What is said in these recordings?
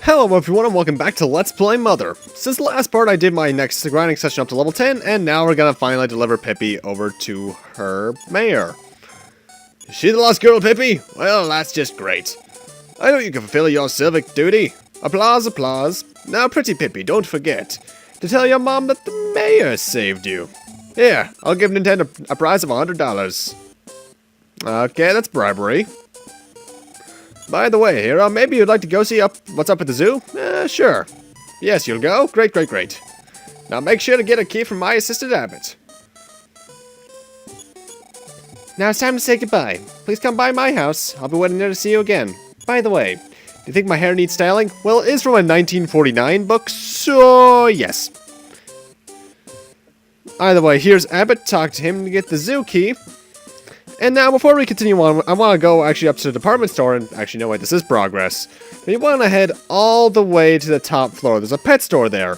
Hello everyone and welcome back to Let's Play Mother. Since the last part I did my next grinding session up to level 10, and now we're gonna finally deliver Pippi over to her mayor. Is she the lost girl, Pippi? Well, that's just great. I know you can fulfill your civic duty. Applause, applause. Now pretty Pippi, don't forget to tell your mom that the mayor saved you. Here, I'll give Nintendo a prize of $100. Okay, that's bribery. By the way, Hero, maybe you'd like to go see what's up at the zoo? Sure. Yes, you'll go? Great, great, great. Now make sure to get a key from my assistant Abbott. Now it's time to say goodbye. Please come by my house. I'll be waiting there to see you again. By the way, do you think my hair needs styling? Well, it is from a 1949 book, so yes. Either way, here's Abbott. Talk to him to get the zoo key. And now, before we continue on, I want to go actually up to the department store, and actually, no, wait, this is progress. We want to head all the way to the top floor. There's a pet store there.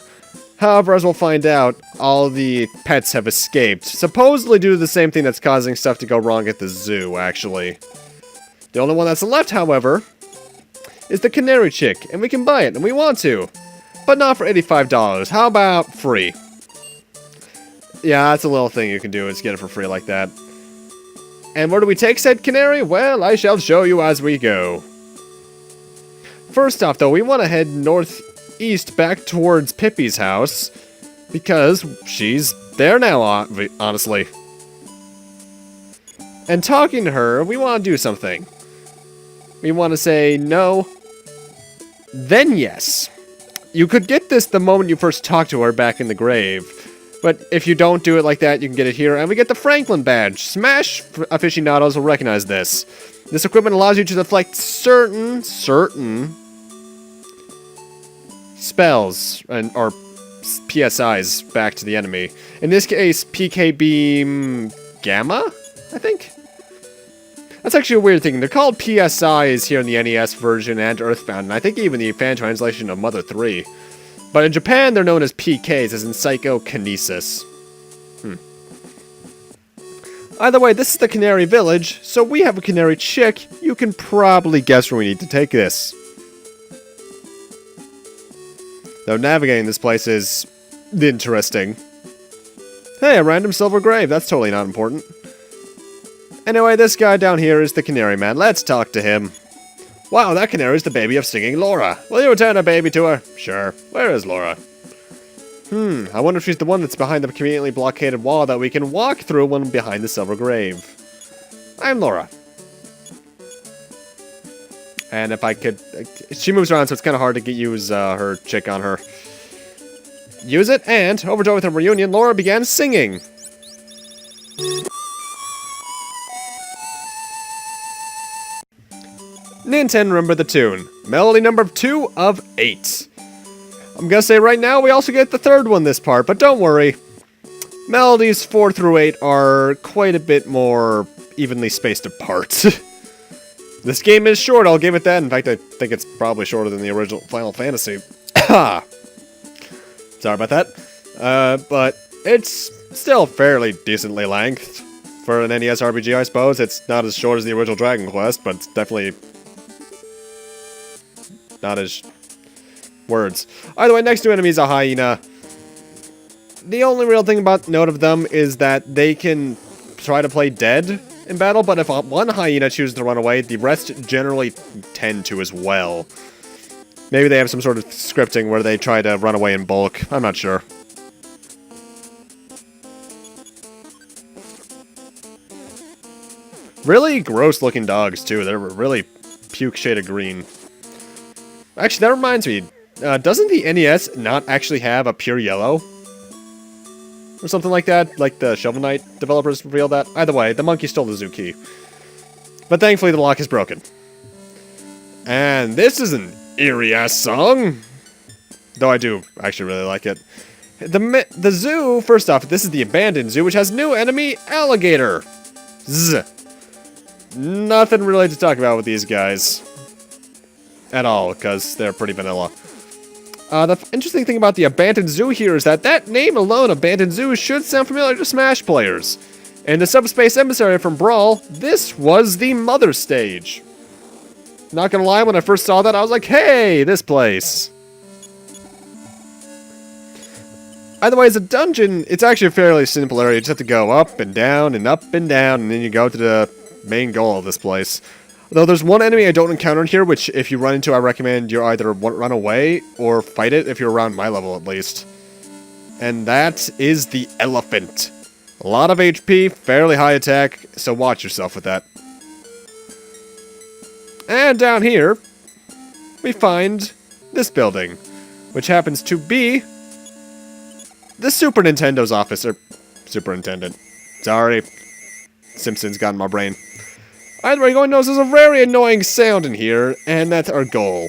However, as we'll find out, all the pets have escaped, supposedly due to the same thing that's causing stuff to go wrong at the zoo, actually. The only one that's left, however, is the canary chick, and we can buy it, and we want to. But not for $85. How about free? Yeah, that's a little thing you can do, is get it for free like that. And where do we take said canary? Well, I shall show you as we go. First off, though, we want to head northeast back towards Pippi's house, because she's there now, honestly. And talking to her, we want to do something. We want to say no, then yes. You could get this the moment you first talk to her back in the grave. But if you don't do it like that, you can get it here, and we get the Franklin badge. Smash aficionados will recognize this. This equipment allows you to deflect certain spells or PSIs back to the enemy. In this case, PK Beam Gamma, I think? That's actually a weird thing. They're called PSIs here in the NES version and Earthbound, and I think even the fan translation of Mother 3. But in Japan, they're known as PKs, as in Psychokinesis. Either way, this is the Canary Village, so we have a canary chick. You can probably guess where we need to take this. Though navigating this place is interesting. Hey, a random silver grave. That's totally not important. Anyway, this guy down here is the Canary Man. Let's talk to him. Wow, that canary's the baby of singing Laura. Will you return a baby to her? Sure. Where is Laura? I wonder if she's the one that's behind the conveniently blockaded wall that we can walk through when behind the silver grave. I'm Laura. And if I could... she moves around, so it's kind of hard to use her chick on her. Use it, and overjoyed with her reunion, Laura began singing. Nintendo remember the tune. Melody number 2 of 8. I'm gonna say right now we also get the third one this part, but don't worry. Melodies 4 through 8 are quite a bit more evenly spaced apart. This game is short, I'll give it that. In fact, I think it's probably shorter than the original Final Fantasy. Sorry about that. But it's still fairly decently length. For an NES RPG, I suppose. It's not as short as the original Dragon Quest, but it's definitely... not as... words. Either way, next to enemy is a hyena. The only real thing about note of them is that they can try to play dead in battle, but if one hyena chooses to run away, the rest generally tend to as well. Maybe they have some sort of scripting where they try to run away in bulk. I'm not sure. Really gross looking dogs, too. They're really puke shade of green. Actually, that reminds me. Doesn't the NES not actually have a pure yellow? Or something like that? Like the Shovel Knight developers revealed that? Either way, the monkey stole the zoo key. But thankfully the lock is broken. And this is an eerie-ass song. Though I do actually really like it. The zoo, first off, this is the abandoned zoo, which has new enemy, alligator. Zzz. Nothing really to talk about with these guys. At all, because they're pretty vanilla. The interesting thing about the Abandoned Zoo here is that name alone, Abandoned Zoo, should sound familiar to Smash players. In the Subspace Emissary from Brawl, this was the Mother stage. Not gonna lie, when I first saw that, I was like, hey, this place. Either way, as a dungeon, it's actually a fairly simple area. You just have to go up and down and up and down, and then you go to the main goal of this place. Though there's one enemy I don't encounter in here, which if you run into, I recommend you either run away or fight it if you're around my level at least. And that is the elephant. A lot of HP, fairly high attack, so watch yourself with that. And down here, we find this building, which happens to be the Super Nintendo's office, or superintendent. Sorry, Simpsons got in my brain. Either way, going to notice there's a very annoying sound in here, and that's our goal.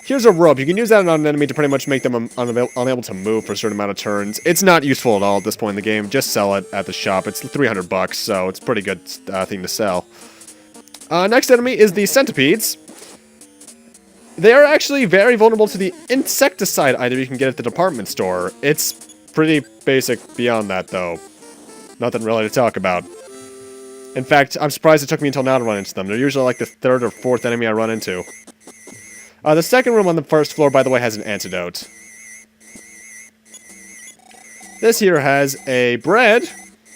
Here's a rope. You can use that on an enemy to pretty much make them unable to move for a certain amount of turns. It's not useful at all at this point in the game. Just sell it at the shop. It's 300 bucks, so it's a pretty good thing to sell. Next enemy is the centipedes. They are actually very vulnerable to the insecticide item you can get at the department store. It's pretty basic beyond that, though. Nothing really to talk about. In fact, I'm surprised it took me until now to run into them. They're usually like the third or fourth enemy I run into. The second room on the first floor, by the way, has an antidote. This here has a bread,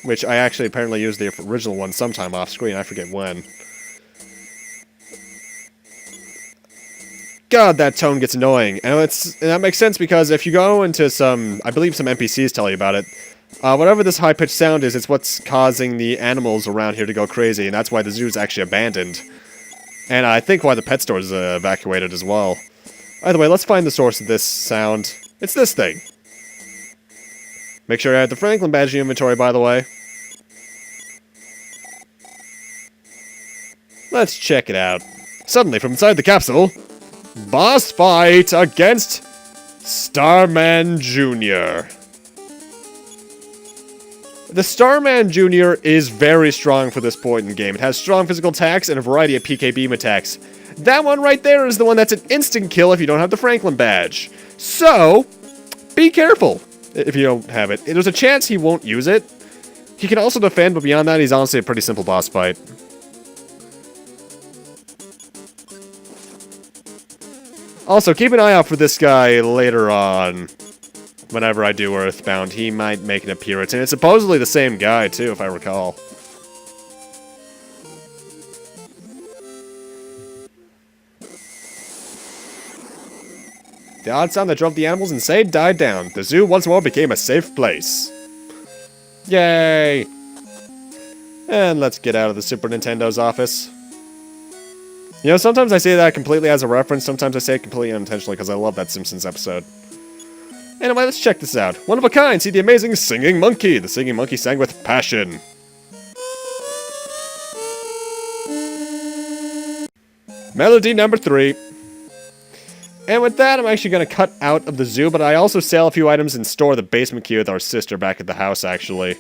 which I actually apparently used the original one sometime off screen. I forget when. God, that tone gets annoying. And that makes sense because if you go into some, I believe some NPCs tell you about it, whatever this high-pitched sound is, it's what's causing the animals around here to go crazy, and that's why the zoo is actually abandoned. And I think why the pet store is evacuated as well. Either way, let's find the source of this sound. It's this thing. Make sure you have the Franklin badge in your inventory, by the way. Let's check it out. Suddenly, from inside the capsule, boss fight against Starman Jr. The Starman Jr. is very strong for this point in the game. It has strong physical attacks and a variety of PK beam attacks. That one right there is the one that's an instant kill if you don't have the Franklin badge. So, be careful if you don't have it. There's a chance he won't use it. He can also defend, but beyond that, he's honestly a pretty simple boss fight. Also, keep an eye out for this guy later on. Whenever I do Earthbound, he might make an appearance. And it's supposedly the same guy, too, if I recall. The odd sound that drove the animals insane died down. The zoo once more became a safe place. Yay! And let's get out of the Super Nintendo's office. You know, sometimes I say that completely as a reference, sometimes I say it completely unintentionally because I love that Simpsons episode. Anyway, let's check this out. One of a kind, see the amazing singing monkey. The singing monkey sang with passion. Melody number 3. And with that, I'm actually going to cut out of the zoo, but I also sell a few items and store the basement key with our sister back at the house, actually.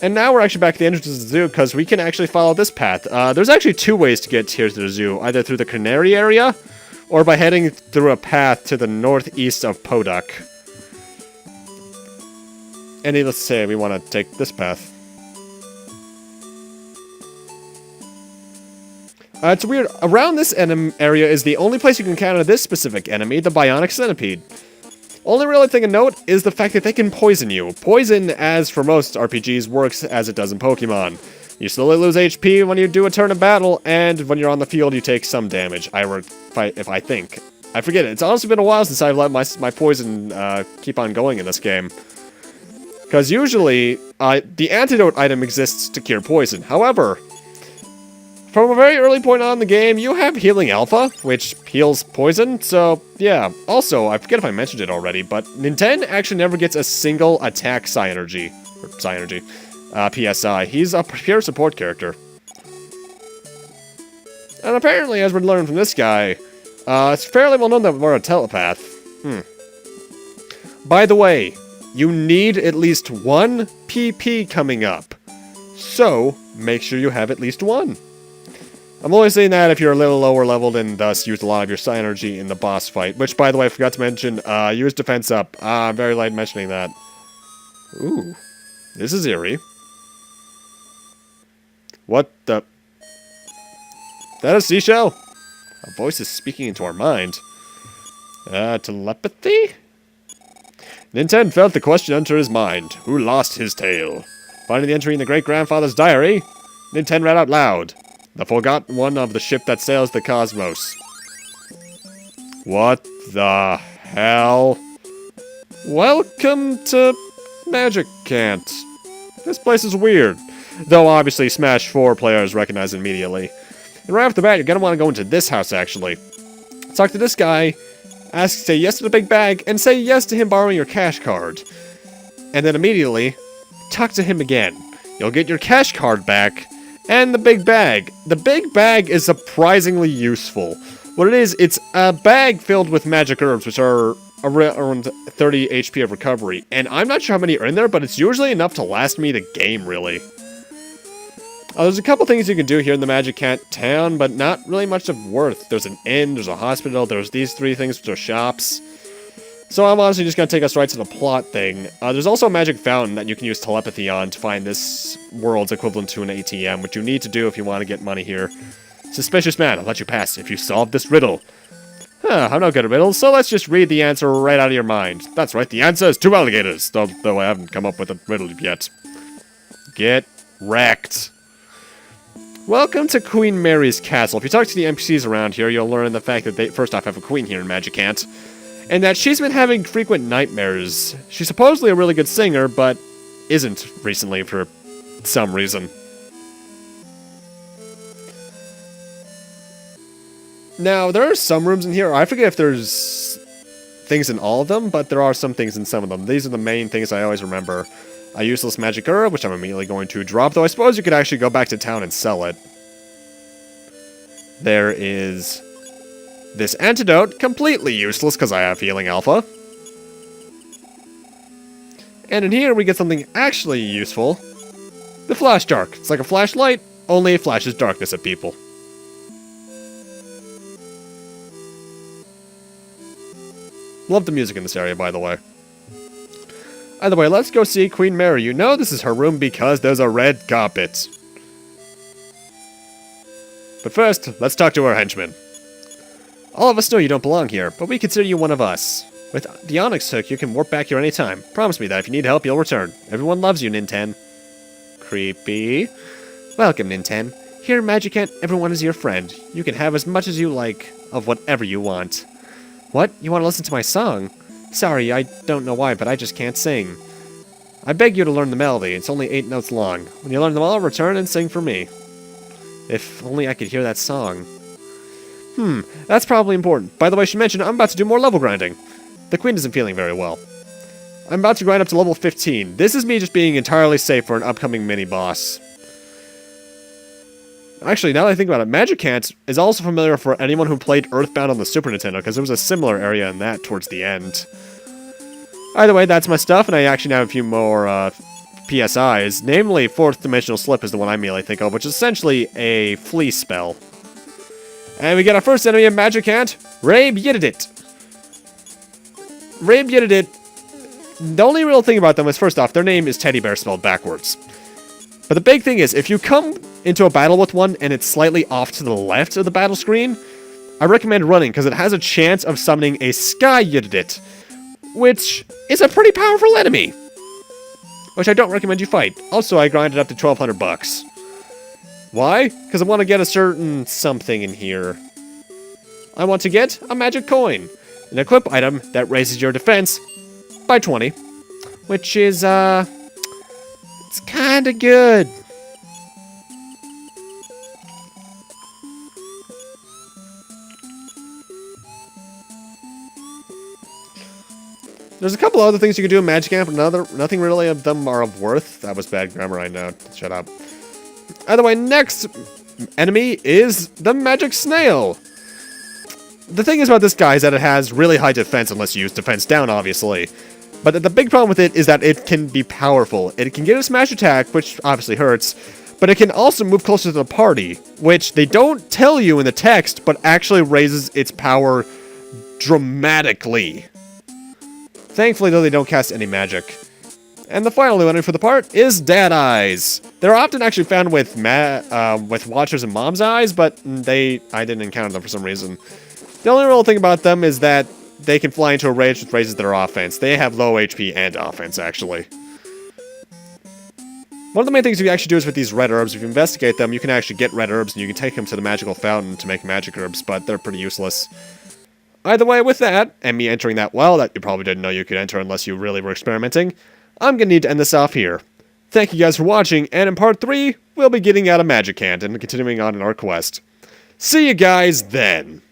And now we're actually back at the entrance of the zoo, because we can actually follow this path. There's actually 2 ways to get here to the zoo, either through the Canary area, or by heading through a path to the northeast of Poduk. And let's say we want to take this path. It's weird. Around this area is the only place you can encounter this specific enemy, the Bionic Centipede. Only really thing to note is the fact that they can poison you. Poison, as for most RPGs, works as it does in Pokemon. You slowly lose HP when you do a turn of battle, and when you're on the field, you take some damage. If I think. I forget it. It's honestly been a while since I've let my poison keep on going in this game. Because usually, the antidote item exists to cure poison. However, from a very early point on in the game, you have Healing Alpha, which heals poison, so yeah. Also, I forget if I mentioned it already, but Nintendo actually never gets a single attack Psy-Energy. Or Psy-Energy. PSI. He's a pure support character. And apparently, as we're learning from this guy, it's fairly well known that we're a telepath. By the way, you need at least 1 PP coming up. So, make sure you have at least 1. I'm only saying that if you're a little lower leveled and thus use a lot of your Psy-Energy in the boss fight. Which, by the way, I forgot to mention, use defense up. I'm very late mentioning that. Ooh. This is eerie. What the... that a seashell? A voice is speaking into our mind. Telepathy? Ninten felt the question enter his mind. Who lost his tail? Finding the entry in the great-grandfather's diary, Ninten read out loud. The forgotten one of the ship that sails the cosmos. What the hell? Welcome to Magic Can't. This place is weird. Though obviously Smash 4 players recognize it immediately. And right off the bat, you're gonna want to go into this house, actually. Talk to this guy, say yes to the big bag, and say yes to him borrowing your cash card. And then immediately, talk to him again. You'll get your cash card back, and the big bag. The big bag is surprisingly useful. What it is, it's a bag filled with magic herbs, which are around 30 HP of recovery. And I'm not sure how many are in there, but it's usually enough to last me the game, really. There's a couple things you can do here in the Magic Cat town, but not really much of worth. There's an inn, there's a hospital, there's these three things, which are shops. So I'm honestly just going to take us right to the plot thing. There's also a magic fountain that you can use telepathy on to find this world's equivalent to an ATM, which you need to do if you want to get money here. Suspicious man, I'll let you pass if you solve this riddle. I'm no good at riddles, so let's just read the answer right out of your mind. That's right, the answer is 2 alligators, though I haven't come up with a riddle yet. Get wrecked. Welcome to Queen Mary's castle. If you talk to the NPCs around here, you'll learn the fact that they, first off, have a queen here in Magicant, and that she's been having frequent nightmares. She's supposedly a really good singer, but isn't recently for some reason. Now, there are some rooms in here. I forget if there's things in all of them, but there are some things in some of them. These are the main things I always remember. A useless magic herb, which I'm immediately going to drop, though I suppose you could actually go back to town and sell it. There is this antidote, completely useless because I have healing alpha. And in here we get something actually useful. The flash dark. It's like a flashlight, only it flashes darkness at people. Love the music in this area, by the way. Either way, let's go see Queen Mary. You know this is her room because there's a red carpet. But first, let's talk to our henchmen. All of us know you don't belong here, but we consider you one of us. With the Onyx Hook, you can warp back here anytime. Promise me that if you need help, you'll return. Everyone loves you, Ninten. Creepy. Welcome, Ninten. Here in Magicant, everyone is your friend. You can have as much as you like of whatever you want. What? You want to listen to my song? Sorry, I don't know why, but I just can't sing. I beg you to learn the melody. It's only 8 notes long. When you learn them all, return and sing for me. If only I could hear that song. That's probably important. By the way, she mentioned I'm about to do more level grinding. The queen isn't feeling very well. I'm about to grind up to level 15. This is me just being entirely safe for an upcoming mini-boss. Actually, now that I think about it, Magicant is also familiar for anyone who played Earthbound on the Super Nintendo, because there was a similar area in that towards the end. Either way, that's my stuff, and I actually have a few more PSIs. Namely, Fourth Dimensional Slip is the one I immediately think of, which is essentially a flea spell. And we get our first enemy in Magicant, Rabe Yididit. Rabe Yididit. The only real thing about them is, first off, their name is Teddy Bear spelled backwards. But the big thing is, if you come into a battle with one and it's slightly off to the left of the battle screen, I recommend running because it has a chance of summoning a Sky Yididit, which is a pretty powerful enemy, which I don't recommend you fight. Also, I grinded up to 1,200 bucks. Why? Because I want to get a certain something in here. I want to get a magic coin, an equip item that raises your defense by 20, which is, it's kinda good. There's a couple other things you can do in Magicant, but nothing really of them are of worth. That was bad grammar, I know. Shut up. Either way, next enemy is the Magic Snail. The thing is about this guy is that it has really high defense unless you use defense down, obviously. But the big problem with it is that it can be powerful. It can get a smash attack, which obviously hurts, but it can also move closer to the party, which they don't tell you in the text, but actually raises its power dramatically. Thankfully, though, they don't cast any magic. And the final new enemy for the part is Dead Eyes. They're often actually found with Watchers and Mom's Eyes, but I didn't encounter them for some reason. The only real thing about them is that they can fly into a rage, which raises their offense. They have low HP and offense, actually. One of the main things you can actually do is with these red herbs, if you investigate them, you can actually get red herbs, and you can take them to the magical fountain to make magic herbs, but they're pretty useless. Either way, with that, and me entering that well that you probably didn't know you could enter unless you really were experimenting, I'm gonna need to end this off here. Thank you guys for watching, and in part 3, we'll be getting out a magic hand and continuing on in our quest. See you guys then!